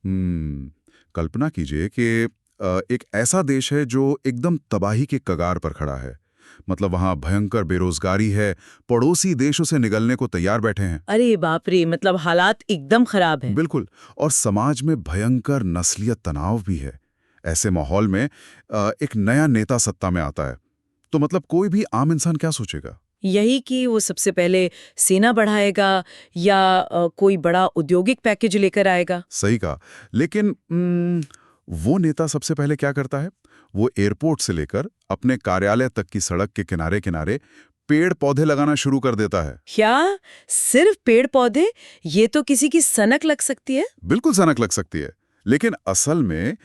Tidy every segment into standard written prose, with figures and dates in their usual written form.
कल्पना कीजिए कि एक ऐसा देश है जो एकदम तबाही के कगार पर खड़ा है। मतलब वहाँ भयंकर बेरोजगारी है, पड़ोसी देश उसे निगलने को तैयार बैठे हैं। अरे बाप रे, मतलब हालात एकदम खराब है। बिल्कुल। और समाज में भयंकर नस्लीय तनाव भी है। ऐसे माहौल में एक नया नेता सत्ता में आता है तो मतलब कोई भी आम इंसान क्या सोचेगा? यही कि वो सबसे पहले सेना बढ़ाएगा या कोई बड़ा औद्योगिक पैकेज लेकर आएगा। सही कहा। लेकिन वो नेता सबसे पहले क्या करता है? वो एयरपोर्ट से लेकर अपने कार्यालय तक की सड़क के किनारे किनारे पेड़ पौधे लगाना शुरू कर देता है। क्या सिर्फ पेड़ पौधे? ये तो किसी की सनक लग सकती है। बिल्कुल सनक लग सकती है, लेकिन असल में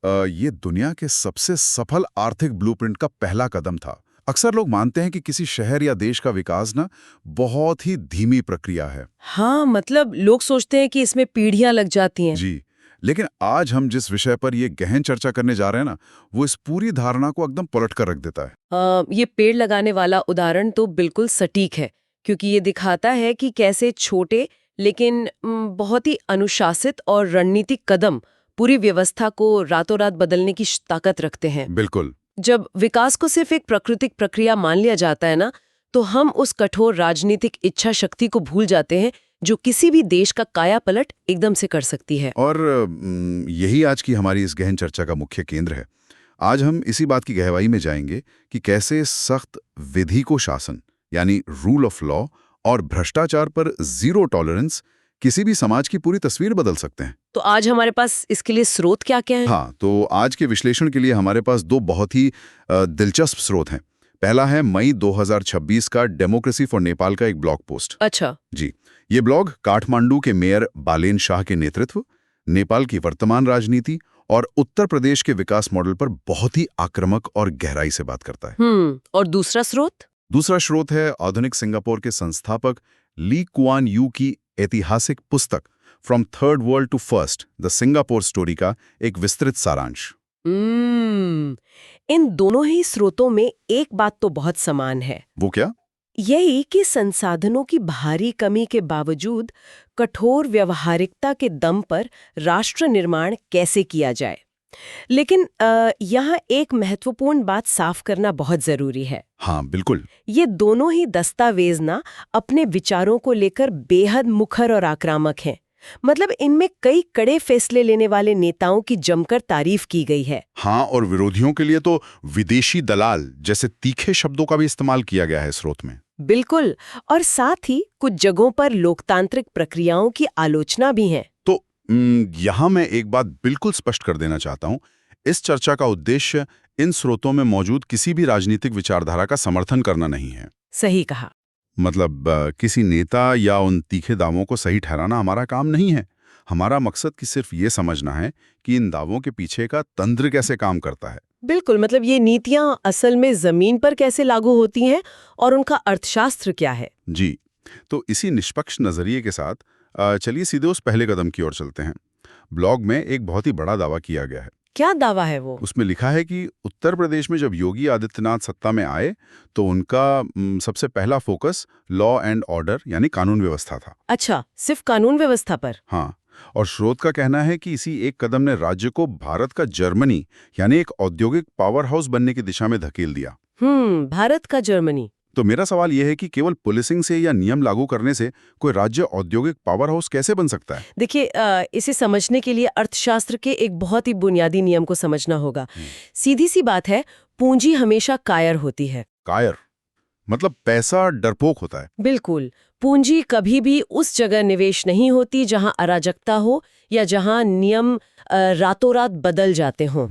ये दुनिया के सबसे सफल आर्थिक ब्लूप्रिंट का पहला कदम था। अक्सर लोग मानते हैं कि किसी शहर या देश का विकास ना बहुत ही धीमी प्रक्रिया है। हाँ, मतलब लोग सोचते हैं कि इसमें पीढ़ियां लग जाती हैं। जी, लेकिन आज हम जिस विषय पर ये गहन चर्चा करने जा रहे हैं ना, वो इस पूरी धारणा को एकदम पलट कर रख देता है। ये पेड़ लगाने वाला उदाहरण तो बिल्कुल सटीक है, क्योंकि ये दिखाता है कि कैसे छोटे लेकिन बहुत ही अनुशासित और रणनीतिक कदम पूरी व्यवस्था को रातों रात बदलने की ताकत रखते हैं। बिल्कुल। जब विकास को सिर्फ एक प्राकृतिक प्रक्रिया मान लिया जाता है ना, तो हम उस कठोर राजनीतिक इच्छा शक्ति को भूल जाते हैं जो किसी भी देश का काया पलट एकदम से कर सकती है। और यही आज की हमारी इस गहन चर्चा का मुख्य केंद्र है। आज हम इसी बात की गहराई में जाएंगे कि कैसे सख्त विधि को शासन यानी रूल ऑफ लॉ और भ्रष्टाचार पर जीरो टॉलरेंस किसी भी समाज की पूरी तस्वीर बदल सकते हैं। तो आज हमारे पास इसके लिए स्रोत क्या क्या है? हाँ, तो आज के विश्लेषण के लिए हमारे पास दो बहुत ही दिलचस्प स्रोत हैं। पहला है मई 2026 का डेमोक्रेसी फॉर नेपाल का एक ब्लॉग पोस्ट। अच्छा। जी, ये ब्लॉग काठमांडू के मेयर बालेन शाह के नेतृत्व, नेपाल की वर्तमान राजनीति और उत्तर प्रदेश के विकास मॉडल पर बहुत ही आक्रामक और गहराई से बात करता है। और दूसरा स्रोत? दूसरा स्रोत है आधुनिक सिंगापुर के संस्थापक ली कुआन यू की ऐतिहासिक पुस्तक from third world to first the Singapore story का एक विस्तृत सारांश। इन दोनों ही स्रोतों में एक बात तो बहुत समान है। वो क्या? यही कि संसाधनों की भारी कमी के बावजूद कठोर व्यवहारिकता के दम पर राष्ट्र निर्माण कैसे किया जाए। लेकिन यहाँ एक महत्वपूर्ण बात साफ करना बहुत जरूरी है। हाँ, बिल्कुल। ये दोनों ही दस्तावेज ना अपने विचारों को लेकर बेहद मुखर और आक्रामक हैं। मतलब इनमें कई कड़े फैसले लेने वाले नेताओं की जमकर तारीफ की गई है। हाँ, और विरोधियों के लिए तो विदेशी दलाल जैसे तीखे शब्दों का भी इस्तेमाल किया गया है स्रोत में। बिल्कुल। और साथ ही कुछ जगहों पर लोकतांत्रिक प्रक्रियाओं की आलोचना भी है। तो यहाँ मैं एक बात बिल्कुल स्पष्ट कर देना चाहता हूँ। इस चर्चा का उद्देश्य इन स्रोतों में मौजूद किसी भी राजनीतिक विचारधारा का समर्थन करना नहीं है। सही कहा। मतलब किसी नेता या उन तीखे दावों को सही ठहराना हमारा काम नहीं है। हमारा मकसद कि सिर्फ ये समझना है कि इन दावों के पीछे का तंत्र कैसे काम करता है। बिल्कुल, मतलब ये नीतियां असल में जमीन पर कैसे लागू होती हैं और उनका अर्थशास्त्र क्या है। जी, तो इसी निष्पक्ष नजरिए के साथ चलिए सीधे उस पहले कदम की ओर चलते हैं। ब्लॉग में एक बहुत ही बड़ा दावा किया गया है। क्या दावा है वो? उसमें लिखा है कि उत्तर प्रदेश में जब योगी आदित्यनाथ सत्ता में आए तो उनका सबसे पहला फोकस लॉ एंड ऑर्डर यानी कानून व्यवस्था था। अच्छा, सिर्फ कानून व्यवस्था पर? हाँ, और स्रोत का कहना है कि इसी एक कदम ने राज्य को भारत का जर्मनी यानी एक औद्योगिक पावर हाउस बनने की दिशा में धकेल दिया। भारत का जर्मनी। तो मेरा सवाल यह है कि केवल पुलिसिंग से या नियम लागू करने से कोई राज्य औद्योगिक पावर हाउस कैसे बन सकता है? देखिए, इसे समझने के लिए अर्थशास्त्र के एक बहुत ही बुनियादी नियम को समझना होगा। सीधी सी बात है, पूंजी हमेशा कायर होती है। कायर मतलब पैसा डरपोक होता है। बिल्कुल। पूंजी कभी भी उस जगह निवेश नहीं होती जहां अराजकता हो या जहां नियम रातों रात बदल जाते हों।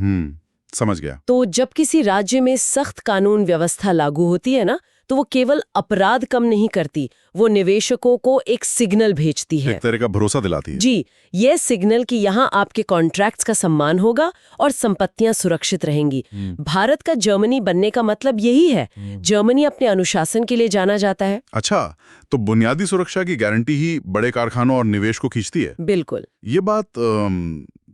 समझ गया। तो जब किसी राज्य में सख्त कानून व्यवस्था लागू होती है ना, तो वो केवल अपराध कम नहीं करती, वो निवेशकों को एक सिग्नल भेजती है। एक तरह का भरोसा दिलाती है। जी, ये सिग्नल कि यहाँ आपके कॉन्ट्रैक्ट्स का सम्मान होगा और संपत्तियां सुरक्षित रहेंगी। भारत का जर्मनी बनने का मतलब यही है। जर्मनी अपने अनुशासन के लिए जाना जाता है। अच्छा, तो बुनियादी सुरक्षा की गारंटी ही बड़े कारखानों और निवेश को खींचती है। बिल्कुल। ये बात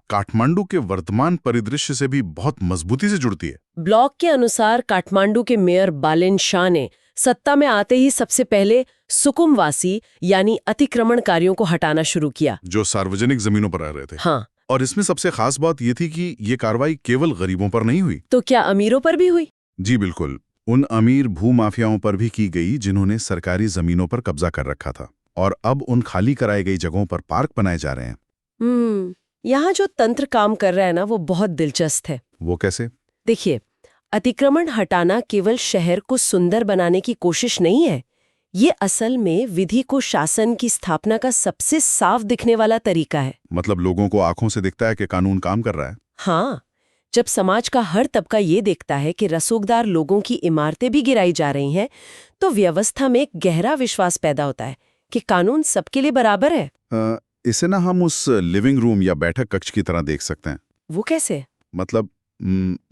काठमांडू के वर्तमान परिदृश्य से भी बहुत मजबूती से जुड़ती है। ब्लॉग के अनुसार काठमांडू के मेयर बालेन शाह ने सत्ता में आते ही सबसे पहले सुकुमवासी यानी अतिक्रमणकारियों को हटाना शुरू किया, जो सार्वजनिक जमीनों पर रह रहे थे। हाँ, और इसमें सबसे खास बात ये थी कि ये कार्रवाई केवल गरीबों पर नहीं हुई। तो क्या अमीरों पर भी हुई? जी बिल्कुल, उन अमीर भूमाफियाओं पर भी की गई जिन्होंने सरकारी जमीनों पर कब्जा कर रखा था, और अब उन खाली कराई गई जगहों पर पार्क बनाए जा रहे हैं। यहाँ जो तंत्र काम कर रहा है ना, वो बहुत दिलचस्प है। वो कैसे? देखिए, अतिक्रमण हटाना केवल शहर को सुंदर बनाने की कोशिश नहीं है। ये असल में विधि को शासन की स्थापना का सबसे साफ दिखने वाला तरीका है। मतलब लोगों को आंखों से दिखता है कि कानून काम कर रहा है। हाँ, जब समाज का हर तबका ये देखता है कि रसूखदार लोगों की इमारतें भी गिराई जा रही हैं, तो व्यवस्था में एक गहरा विश्वास पैदा होता है कि कानून सबके लिए बराबर है। इसे ना हम उस लिविंग रूम या बैठक कक्ष की तरह देख सकते हैं। वो कैसे? मतलब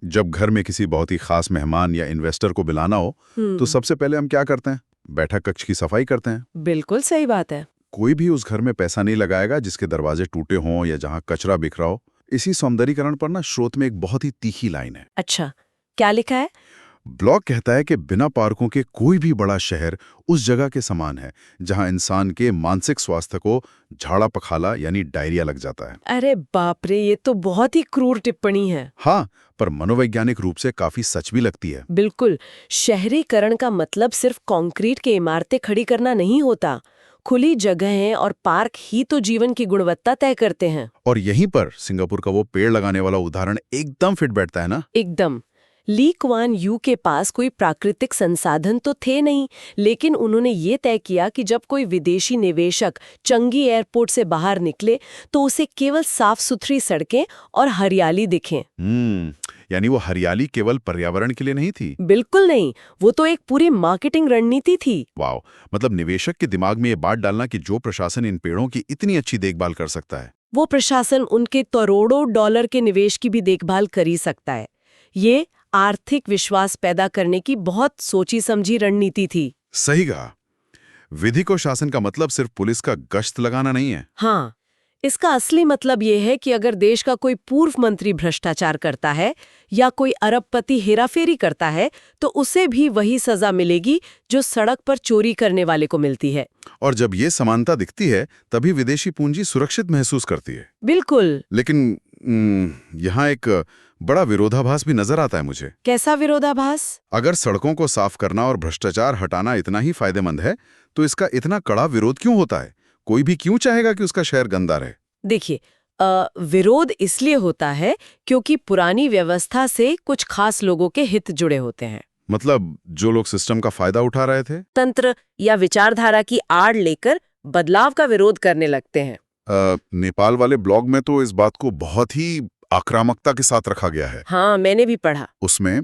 जब घर में किसी बहुत ही खास मेहमान या इन्वेस्टर को बुलाना हो, तो सबसे पहले हम क्या करते हैं? बैठक कक्ष की सफाई करते हैं। बिल्कुल सही बात है। कोई भी उस घर में पैसा नहीं लगाएगा जिसके दरवाजे टूटे हों या जहां कचरा बिखरा हो। इसी सौंदर्यीकरण पर ना स्रोत में एक बहुत ही तीखी लाइन है। अच्छा, क्या लिखा है? ब्लॉक कहता है कि बिना पार्कों के कोई भी बड़ा शहर उस जगह के समान है जहां इंसान के मानसिक स्वास्थ्य को झाड़ा पखाला यानी डायरिया लग जाता है। अरे बाप रे, ये तो बहुत ही क्रूर टिप्पणी है। हाँ, पर मनोवैज्ञानिक रूप से काफी सच भी लगती है। बिल्कुल, शहरीकरण का मतलब सिर्फ कंक्रीट की इमारतें खड़ी करना नहीं होता। खुली जगहें और पार्क ही तो जीवन की गुणवत्ता तय करते हैं। और यहीं पर सिंगापुर का वो पेड़ लगाने वाला उदाहरण एकदम फिट बैठता है ना। एकदम। ली क्वान यू के पास कोई प्राकृतिक संसाधन तो थे नहीं, लेकिन उन्होंने ये तय किया कि जब कोई विदेशी निवेशक चंगी एयरपोर्ट से बाहर निकले तो उसे केवल साफ सुथरी सड़कें और हरियाली दिखें। यानी वो हरियाली केवल पर्यावरण के लिए नहीं थी। बिल्कुल नहीं, वो तो एक पूरी मार्केटिंग रणनीति थी। वाह, मतलब निवेशक के दिमाग में ये बात डालना कि जो प्रशासन इन पेड़ों की इतनी अच्छी देखभाल कर सकता है, वो प्रशासन उनके करोड़ों डॉलर के निवेश की भी देखभाल कर ही सकता है। ये आर्थिक विश्वास पैदा करने की बहुत सोची समझी रणनीति थी। सही कहा। विधि को शासन का मतलब सिर्फ पुलिस का गश्त लगाना नहीं है। हाँ, इसका असली मतलब ये है कि अगर देश का कोई पूर्व मंत्री भ्रष्टाचार करता है या कोई अरबपति हेराफेरी करता है, तो उसे भी वही सजा मिलेगी जो सड़क पर चोरी करने वाले को मिलती है। और जब ये समानता दिखती है, तभी विदेशी पूंजी सुरक्षित महसूस करती है। बिल्कुल। लेकिन यहाँ एक बड़ा विरोधाभास भी नजर आता है मुझे। कैसा विरोधाभास? अगर सड़कों को साफ करना और भ्रष्टाचार हटाना इतना ही फायदेमंद है, तो इसका इतना कड़ा विरोध क्यों होता है? कोई भी क्यों चाहेगा कि उसका शहर गंदा रहे? देखिए, विरोध इसलिए होता है क्योंकि पुरानी व्यवस्था से कुछ खास लोगों के हित जुड़े होते हैं। मतलब जो लोग सिस्टम का फायदा उठा रहे थे, तंत्र या विचारधारा की आड़ लेकर बदलाव का विरोध करने लगते हैं। नेपाल वाले ब्लॉग में तो इस बात को बहुत ही आक्रामकता के साथ रखा गया है। हाँ, मैंने भी पढ़ा। उसमें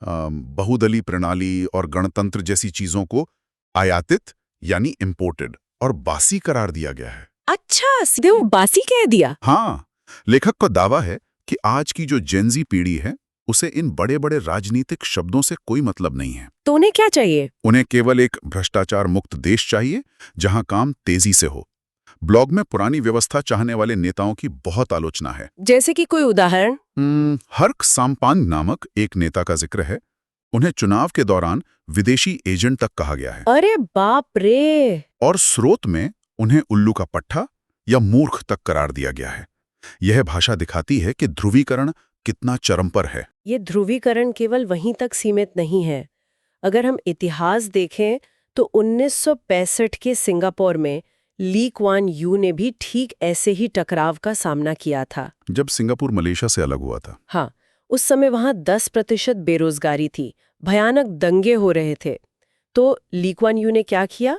बहुदलीय प्रणाली और गणतंत्र जैसी चीजों को आयातित यानी इम्पोर्टेड और बासी करार दिया गया है। अच्छा, सीधे वो बासी कह दिया? हाँ, लेखक का दावा है कि आज की जो जेनजी पीढ़ी है, उसे इन बड़े बड़े राजनीतिक शब्दों से कोई मतलब नहीं है। तो उन्हें क्या चाहिए? उन्हें केवल एक भ्रष्टाचार मुक्त देश चाहिए जहां काम तेजी से हो। ब्लॉग में पुरानी व्यवस्था चाहने वाले नेताओं की बहुत आलोचना है। जैसे कि कोई उदाहरण? हर्क साम्पांग नामक एक नेता का जिक्र है। उन्हें चुनाव के दौरान विदेशी एजेंट तक कहा गया है। अरे बाप रे! और स्रोत में उन्हें उल्लू का पट्टा या मूर्ख तक करार दिया गया है। यह भाषा दिखाती है कि ध्रुवीकरण कितना चरम पर है। ये ध्रुवीकरण केवल वहीं तक सीमित नहीं है। अगर हम इतिहास देखें तो 1965 के सिंगापुर में ली क्वान यू ने भी ठीक ऐसे ही टकराव का सामना किया था। जब सिंगापुर मलेशिया से अलग हुआ था। हाँ, उस समय वहां 10% बेरोजगारी थी, भयानक दंगे हो रहे थे। तो ली क्वान यू ने क्या किया?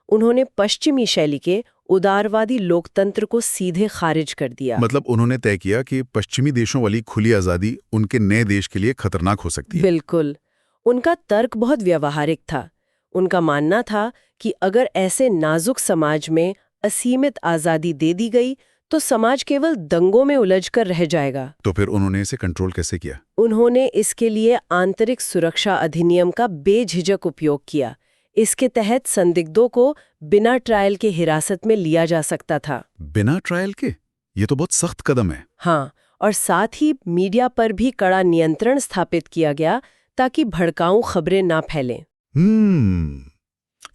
उन्होंने पश्चिमी शैली के उदारवादी लोकतंत्र को सीधे खारिज कर दिया। मतलब उन्होंने तय किया कि पश्चिमी देशों वाली खुली आजादी उनके नए देश के लिए खतरनाक हो सकती है। बिल्कुल। उनका तर्क बहुत व्यावहारिक था। उनका मानना था कि अगर ऐसे नाजुक समाज में असीमित आजादी दे दी गई तो समाज केवल दंगों में उलझकर रह जाएगा। तो फिर उन्होंने इसे कंट्रोल कैसे किया? उन्होंने इसके लिए आंतरिक सुरक्षा अधिनियम का बेझिझक उपयोग किया। इसके तहत संदिग्धों को बिना ट्रायल के हिरासत में लिया जा सकता था। बिना ट्रायल के? ये तो बहुत सख्त कदम है। हाँ, और साथ ही मीडिया पर भी कड़ा नियंत्रण स्थापित किया गया ताकि भड़काऊ खबरें ना फैलें।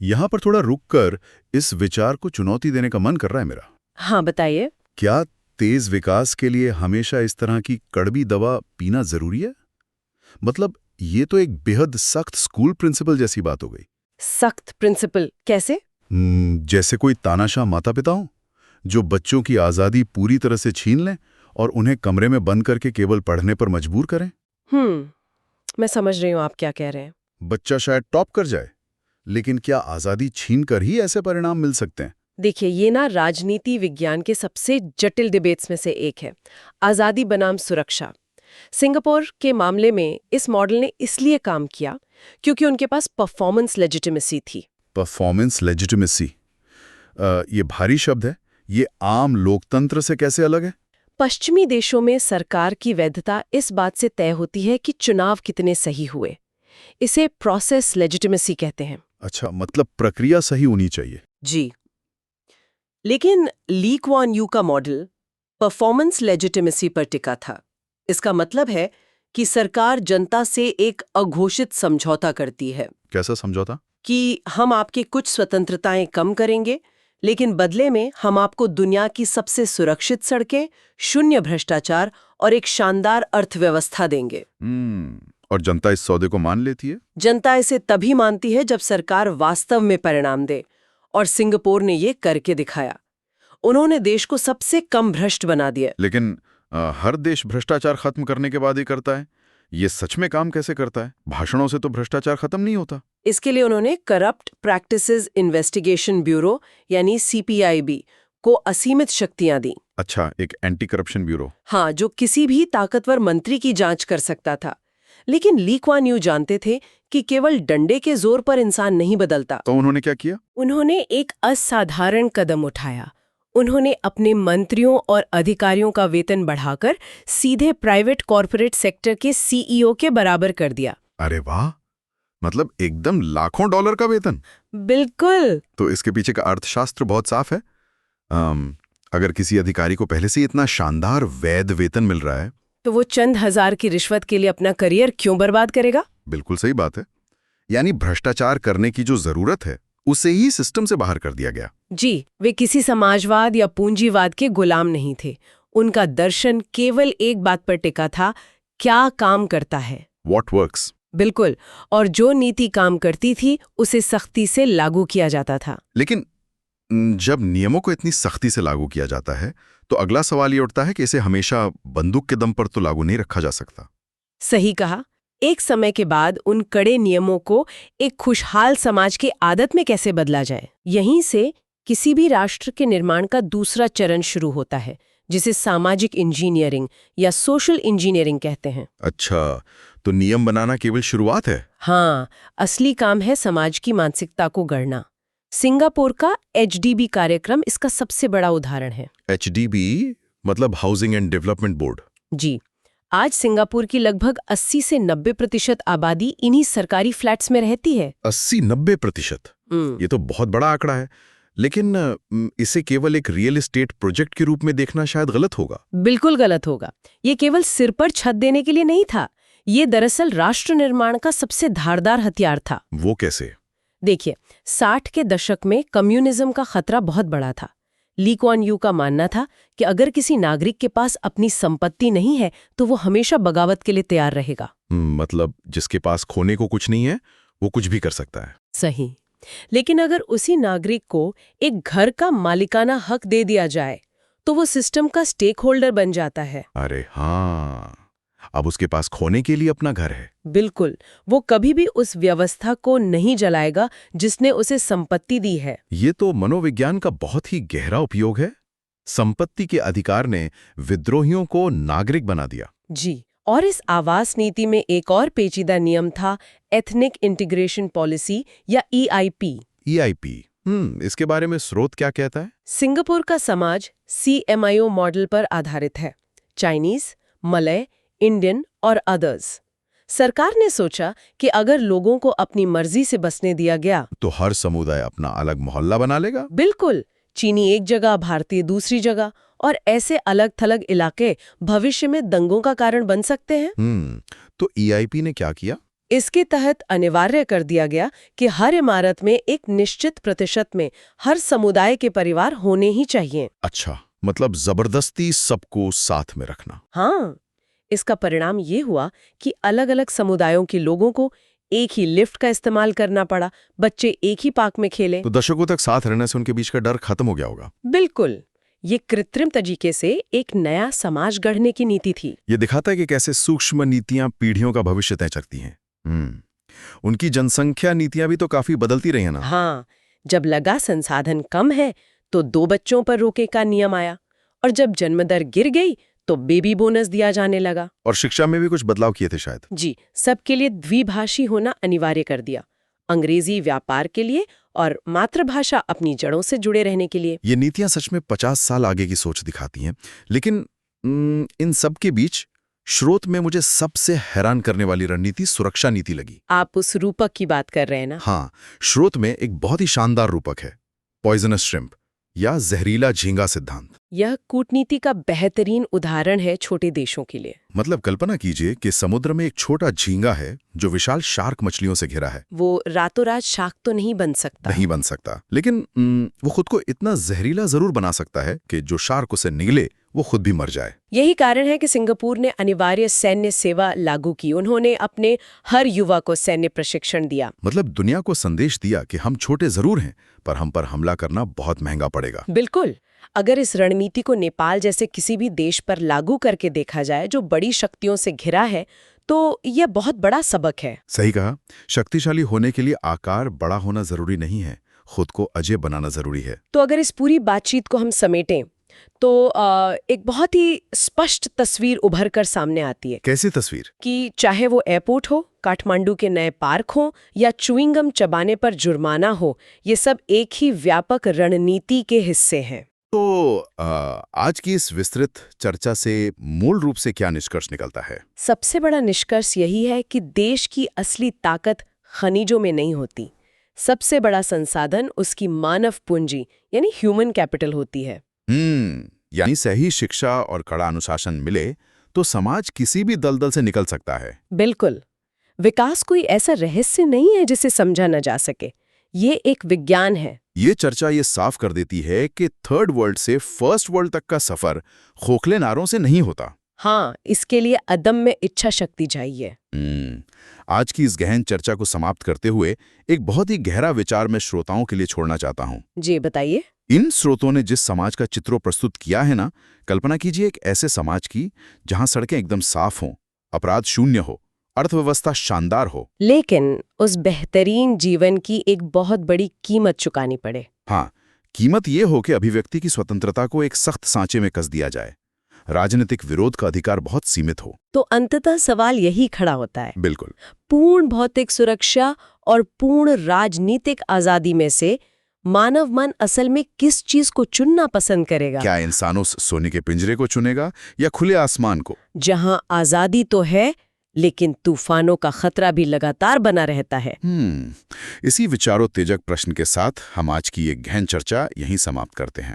यहाँ पर थोड़ा रुककर इस विचार को चुनौती देने का मन कर रहा है मेरा। हाँ, बताइए। क्या तेज विकास के लिए हमेशा इस तरह की कड़वी दवा पीना जरूरी है? मतलब ये तो एक बेहद सख्त स्कूल प्रिंसिपल जैसी बात हो गई। सख्त प्रिंसिपल कैसे? जैसे कोई तानाशाह माता पिता हो जो बच्चों की आज़ादी पूरी तरह से छीन लें और उन्हें कमरे में बंद करके केवल पढ़ने पर मजबूर करें। मैं समझ रही हूँ आप क्या कह रहे हैं। बच्चा शायद टॉप कर जाए, लेकिन क्या आज़ादी छीन कर ही ऐसे परिणाम मिल सकते हैं? देखिए, ये ना राजनीति विज्ञान के सबसे जटिल डिबेट्स में से एक है, आज़ादी बनाम सुरक्षा। सिंगापुर के मामले में इस मॉडल ने इसलिए काम किया क्योंकि उनके पास परफॉर्मेंस लेजिटिमेसी थी। परफॉर्मेंस लेजिटिमेसी, ये भारी शब्द है। ये आम लोकतंत्र से कैसे अलग है? पश्चिमी देशों में सरकार की वैधता इस बात से तय होती है कि चुनाव कितने सही हुए। इसे प्रोसेस लेजिटिमेसी कहते हैं। अच्छा, मतलब प्रक्रिया सही होनी चाहिए। जी। लेकिन ली क्वान यू का मॉडल परफॉर्मेंस लेजिटिमेसी पर टिका था। इसका मतलब है कि सरकार जनता से एक अघोषित समझौता करती है। कैसा समझौता? कि हम आपके कुछ स्वतंत्रताएं कम करेंगे, लेकिन बदले में हम आपको दुनिया की सबसे सुरक्षित सड़कें, शून्य भ्रष्टाचार और एक शानदार अर्थव्यवस्था देंगे। और जनता इस सौदे को मान लेती है? जनता इसे तभी मानती है जब सरकार वास्तव में परिणाम दे, और सिंगापुर ने ये करके दिखाया। उन्होंने देश को सबसे कम भ्रष्ट बना दिया। लेकिन हर देश भ्रष्टाचार खत्म करने के बाद ही करता है। ये सच में काम कैसे करता है? भाषणों से तो भ्रष्टाचार खत्म नहीं होता। इसके लिए उन्होंने करप्ट प्रैक्टिसेस इन्वेस्टिगेशन ब्यूरो यानी CPIB को असीमित शक्तियां दी। अच्छा, एक एंटी करप्शन ब्यूरो। हाँ, जो किसी भी ताकतवर मंत्री की जांच कर सकता था। लेकिन ली क्वान यू जानते थे कि केवल डंडे के जोर पर इंसान नहीं बदलता। तो उन्होंने क्या किया? उन्होंने एक असाधारण कदम उठाया। उन्होंने अपने मंत्रियों और अधिकारियों का वेतन बढ़ाकर सीधे प्राइवेट कॉर्पोरेट सेक्टर के CEO के बराबर कर दिया। अरे वाह, मतलब एकदम लाखों डॉलर का वेतन। बिल्कुल। तो इसके पीछे का अर्थशास्त्र बहुत साफ है। अगर किसी अधिकारी को पहले से इतना शानदार वैध वेतन मिल रहा है, तो वो चंद हजार की रिश्वत के लिए अपना करियर क्यों बर्बाद करेगा? बिल्कुल सही बात है। यानी भ्रष्टाचार करने की जो जरूरत है उसे ही सिस्टम से बाहर कर दिया गया। जी, वे किसी समाजवाद या पूंजीवाद के गुलाम नहीं थे। उनका दर्शन केवल एक बात पर टिका था, क्या काम करता है। What works? बिल्कुल, और जो नीति काम करती थी उसे सख्ती से लागू किया जाता था। लेकिन जब नियमों को इतनी सख्ती से लागू किया जाता है तो अगला सवाल ये उठता है कि इसे हमेशा बंदूक के दम पर तो लागू नहीं रखा जा सकता। सही कहा। एक समय के बाद उन कड़े नियमों को एक खुशहाल समाज की आदत में कैसे बदला जाए, यहीं से किसी भी राष्ट्र के निर्माण का दूसरा चरण शुरू होता है, जिसे सामाजिक इंजीनियरिंग या सोशल इंजीनियरिंग कहते हैं। अच्छा, तो नियम बनाना केवल शुरुआत है? हाँ, असली काम है समाज की मानसिकता को गढ़ना। सिंगापुर का HDB कार्यक्रम इसका सबसे बड़ा उदाहरण है। HDB मतलब हाउसिंग एंड डेवलपमेंट बोर्ड। जी, आज सिंगापुर की लगभग 80 से 90% आबादी इन्हीं सरकारी फ्लैट्स में रहती है। 80-90%? ये तो बहुत बड़ा आंकड़ा है। लेकिन इसे केवल एक रियल एस्टेट प्रोजेक्ट के रूप में देखना शायद गलत होगा। बिल्कुल गलत होगा। ये केवल सिर पर छत देने के लिए नहीं था। ये दरअसल राष्ट्र निर्माण का सबसे धारदार हथियार था। वो कैसे? देखिए, 60 के दशक में कम्युनिज्म का खतरा बहुत बड़ा था। ली क्वान यू का मानना था कि अगर किसी नागरिक के पास अपनी संपत्ति नहीं है तो वो हमेशा बगावत के लिए तैयार रहेगा। मतलब जिसके पास खोने को कुछ नहीं है वो कुछ भी कर सकता है। सही। लेकिन अगर उसी नागरिक को एक घर का मालिकाना हक दे दिया जाए तो वो सिस्टम का स्टेक होल्डर बन जाता है। अरे हाँ, अब उसके पास खोने के लिए अपना घर है। बिल्कुल, वो कभी भी उस व्यवस्था को नहीं जलाएगा जिसने उसे संपत्ति दी है। ये तो मनोविज्ञान का बहुत ही गहरा उपयोग है। संपत्ति के अधिकार ने विद्रोहियों को नागरिक बना दिया। जी, और इस आवास नीति में एक और पेचीदा नियम था, एथनिक इंटीग्रेशन पॉलिसी या EIP। EIP, इसके बारे में स्रोत क्या कहता है? सिंगापुर का समाज CMIO मॉडल पर आधारित है, चाइनीज, मलय, इंडियन और अदर्स। सरकार ने सोचा कि अगर लोगों को अपनी मर्जी से बसने दिया गया तो हर समुदाय अपना अलग मोहल्ला बना लेगा। बिल्कुल, चीनी एक जगह, भारतीय दूसरी जगह, और ऐसे अलग थलग इलाके भविष्य में दंगों का कारण बन सकते हैं। तो EIP ने क्या किया? इसके तहत अनिवार्य कर दिया गया कि हर इमारत में एक निश्चित प्रतिशत में हर समुदाय के परिवार होने ही चाहिए। अच्छा, मतलब जबरदस्ती सबको साथ में रखना। हाँ, इसका परिणाम ये हुआ कि अलग-अलग समुदायों के लोगों को एक ही लिफ्ट का इस्तेमाल करना पड़ा, बच्चे एक ही पार्क में खेले। तो दशकों तक साथ रहने से उनके बीच का डर खत्म हो गया होगा। बिल्कुल, ये कृत्रिम तरीके से एक नया समाज गढ़ने की नीति थी। ये दिखाता है कि कैसे सूक्ष्म नीतियां पीढ़ियों का भविष्य तय करती हैं। उनकी जनसंख्या नीतियां भी तो काफी बदलती रही हैं ना। हाँ, जब लगा संसाधन कम है तो 2 बच्चों पर रोके का नियम आया, और जब जन्म दर गिर गई तो बेबी बोनस दिया जाने लगा। और शिक्षा में भी कुछ बदलाव किए थे शायद। जी, सबके लिए द्विभाषी होना अनिवार्य कर दिया। अंग्रेजी व्यापार के लिए और मातृभाषा अपनी जड़ों से जुड़े रहने के लिए। ये नीतियां सच में 50 साल आगे की सोच दिखाती हैं। लेकिन इन सब के बीच स्रोत में मुझे सबसे हैरान करने वाली रणनीति सुरक्षा नीति लगी। आप उस रूपक की बात कर रहे हैं ना? हाँ, स्रोत में एक बहुत ही शानदार रूपक है, पॉइजनस श्रिम्प या जहरीला झींगा सिद्धांत। यह कूटनीति का बेहतरीन उदाहरण है छोटे देशों के लिए। मतलब कल्पना कीजिए कि समुद्र में एक छोटा झींगा है जो विशाल शार्क मछलियों से घिरा है। वो रातों रात शार्क तो नहीं बन सकता, लेकिन वो खुद को इतना जहरीला जरूर बना सकता है कि जो शार्क उसे निगले वो खुद भी मर जाए। यही कारण है कि सिंगापुर ने अनिवार्य सैन्य सेवा लागू की। उन्होंने अपने हर युवा को सैन्य प्रशिक्षण दिया। मतलब दुनिया को संदेश दिया कि हम छोटे जरूर हैं, पर हम पर हमला करना बहुत महंगा पड़ेगा। बिल्कुल। अगर इस रणनीति को नेपाल जैसे किसी भी देश पर लागू करके देखा जाए जो बड़ी शक्तियों से घिरा है, तो यह बहुत बड़ा सबक है। सही कहा। शक्तिशाली होने के लिए आकार बड़ा होना जरूरी नहीं है, खुद को अजय बनाना जरूरी है। तो अगर इस पूरी बातचीत को हम समेटें तो एक बहुत ही स्पष्ट तस्वीर उभर कर सामने आती है। कैसी तस्वीर? कि चाहे वो एयरपोर्ट हो, काठमांडू के नए पार्क हो या च्युइंगम चबाने पर जुर्माना हो, ये सब एक ही व्यापक रणनीति के हिस्से हैं। तो आज की इस विस्तृत चर्चा से मूल रूप से क्या निष्कर्ष निकलता है? सबसे बड़ा निष्कर्ष यही है कि देश की असली ताकत खनिजों में नहीं होती। सबसे बड़ा संसाधन उसकी मानव पूंजी यानी ह्यूमन कैपिटल होती है। यानी सही शिक्षा और कड़ा अनुशासन मिले तो समाज किसी भी दलदल से निकल सकता है। बिल्कुल। विकास कोई ऐसा रहस्य नहीं है जिसे समझा न जा सके। ये एक विज्ञान है। ये चर्चा ये साफ कर देती है कि थर्ड वर्ल्ड से फर्स्ट वर्ल्ड तक का सफर खोखले नारों से नहीं होता। हाँ, इसके लिए अदम्य इच्छा शक्ति चाहिए। आज की इस गहन चर्चा को समाप्त करते हुए एक बहुत ही गहरा विचार मैं श्रोताओं के लिए छोड़ना चाहता हूँ। जी बताइए। इन स्रोतों ने जिस समाज का चित्रों प्रस्तुत किया है ना, कल्पना कीजिए एक ऐसे समाज की जहां सड़कें एकदम साफ हों, अपराध शून्य हो, अर्थव्यवस्था शानदार हो, लेकिन उस बेहतरीन जीवन की एक बहुत बड़ी कीमत चुकानी पड़े। हाँ, कीमत ये हो कि अभिव्यक्ति की स्वतंत्रता को एक सख्त सांचे में कस दिया जाए, राजनीतिक विरोध का अधिकार बहुत सीमित हो। तो अंततः सवाल यही खड़ा होता है। बिल्कुल। पूर्ण भौतिक सुरक्षा और पूर्ण राजनीतिक आजादी में से मानव मन असल में किस चीज को चुनना पसंद करेगा? क्या इंसानों सोने के पिंजरे को चुनेगा या खुले आसमान को, जहां आजादी तो है लेकिन तूफानों का खतरा भी लगातार बना रहता है? इसी विचारोत्तेजक प्रश्न के साथ हम आज की ये गहन चर्चा यहीं समाप्त करते हैं।